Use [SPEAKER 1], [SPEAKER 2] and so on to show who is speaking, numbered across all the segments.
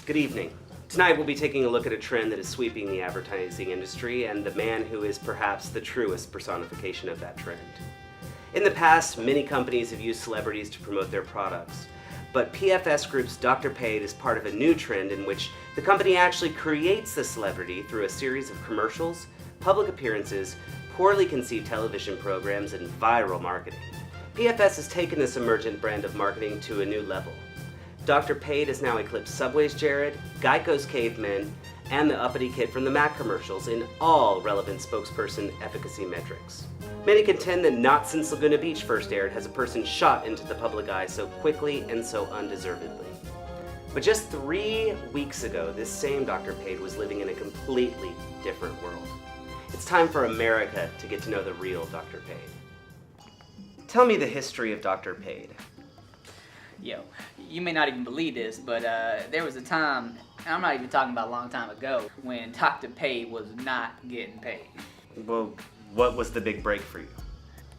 [SPEAKER 1] Good evening. Tonight we'll be taking a look at a trend that is sweeping the advertising industry and the man who is perhaps the truest personification of that trend. In the past, many companies have used celebrities to promote their products, but PFS Group's Dr. Paid is part of a new trend in which the company actually creates the celebrity through a series of commercials, public appearances, poorly conceived television programs, and viral marketing. PFS has taken this emergent brand of marketing to a new level. Dr. Paid has now eclipsed Subway's Jared, Geico's Cavemen, and the uppity kid from the Mac commercials in all relevant spokesperson efficacy metrics. Many contend that not since Laguna Beach first aired has a person shot into the public eye so quickly and so undeservedly. But just 3 weeks ago, this same Dr. Paid was living in a completely different world. It's time for America to get to know the real Dr. Paid. Tell me the history of Dr. Paid.
[SPEAKER 2] Yo, you may not even believe this, but there was a time, and I'm not even talking about a long time ago, when Dr. Paid was not getting paid.
[SPEAKER 1] Well, what was the big break for you?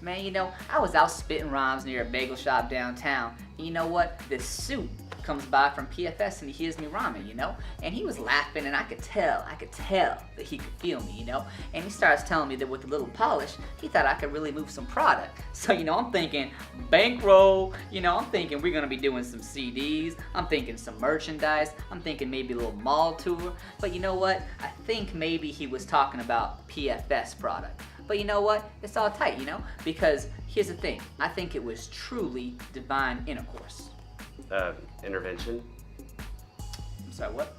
[SPEAKER 2] Man, you know, I was out spitting rhymes near a bagel shop downtown. And you know what? This suit comes by from PFS and he hears me rhyming, you know? And he was laughing and I could tell that he could feel me, you know? And he starts telling me that with a little polish, he thought I could really move some product. So, you know, I'm thinking bankroll, you know, I'm thinking we're gonna be doing some CDs, I'm thinking some merchandise, I'm thinking maybe a little mall tour. But you know what? I think maybe he was talking about PFS product. But you know what? It's all tight, you know? Because here's the thing, I think it was truly divine intercourse.
[SPEAKER 1] Intervention?
[SPEAKER 2] I'm sorry, what?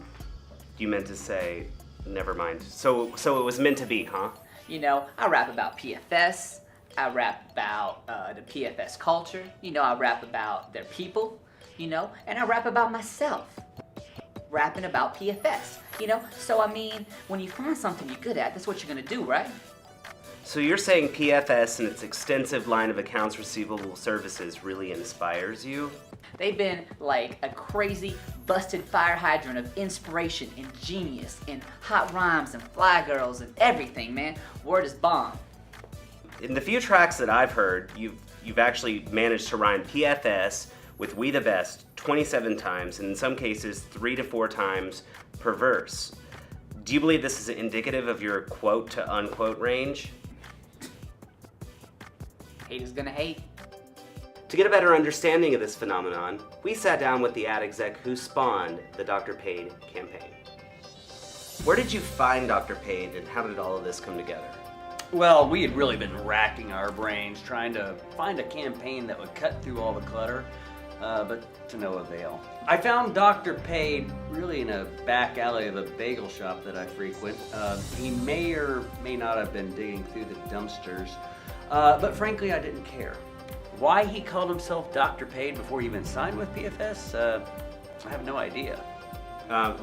[SPEAKER 1] You meant to say, never mind. So it was meant to be, huh?
[SPEAKER 2] You know, I rap about PFS, I rap about the PFS culture, you know, I rap about their people, you know, and I rap about myself. Rapping about PFS, you know? So I mean, when you find something you're good at, that's what you're gonna do, right?
[SPEAKER 1] So you're saying PFS and its extensive line of accounts receivable services really inspires you?
[SPEAKER 2] They've been like a crazy, busted fire hydrant of inspiration and genius and hot rhymes and fly girls and everything, man. Word is bomb.
[SPEAKER 1] In the few tracks that I've heard, you've actually managed to rhyme PFS with We the Best 27 times, and in some cases 3 to 4 times per verse. Do you believe this is indicative of your quote to unquote range?
[SPEAKER 2] Haters gonna hate.
[SPEAKER 1] To get a better understanding of this phenomenon, we sat down with the ad exec who spawned the Dr. Paid campaign. Where did you find Dr. Paid and how did all of this come together?
[SPEAKER 3] Well, we had really been racking our brains trying to find a campaign that would cut through all the clutter, but to no avail. I found Dr. Paid really in a back alley of a bagel shop that I frequent. He may or may not have been digging through the dumpsters, but frankly I didn't care. Why he called himself Dr. Paid before he even signed with PFS, I have no idea.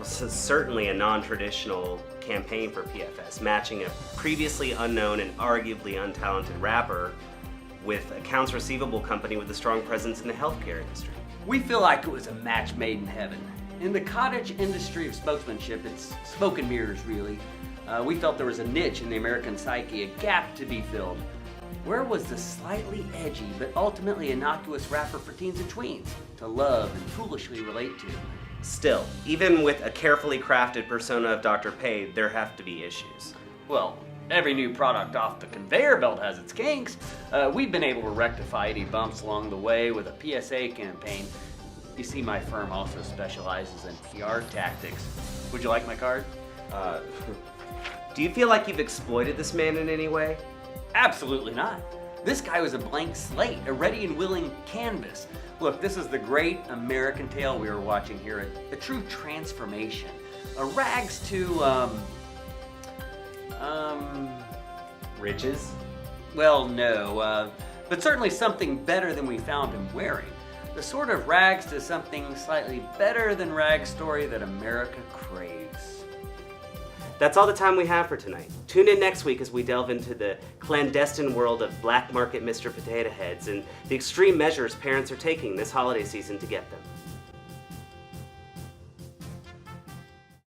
[SPEAKER 1] So certainly a non-traditional campaign for PFS, matching a previously unknown and arguably untalented rapper with accounts receivable company with a strong presence in the healthcare industry.
[SPEAKER 3] We feel like it was a match made in heaven. In the cottage industry of spokesmanship, it's smoke and mirrors really. We felt there was a niche in the American psyche, a gap to be filled. Where was the slightly edgy but ultimately innocuous rapper for teens and tweens to love and foolishly relate to?
[SPEAKER 1] Still, even with a carefully crafted persona of Dr. Paid, there have to be issues.
[SPEAKER 3] Well, every new product off the conveyor belt has its kinks. We've been able to rectify any bumps along the way with a PSA campaign. You see, my firm also specializes in PR tactics. Would you like my card?
[SPEAKER 1] Do you feel like you've exploited this man in any way?
[SPEAKER 3] Absolutely not. This guy was a blank slate, a ready and willing canvas. Look, this is the great American tale we were watching here, a true transformation. A rags to,
[SPEAKER 1] Riches?
[SPEAKER 3] well, no, but certainly something better than we found him wearing. The sort of rags to something slightly better than rags story that America craves.
[SPEAKER 1] That's all the time we have for tonight. Tune in next week as we delve into the clandestine world of black market Mr. Potato Heads and the extreme measures parents are taking this holiday season to get them.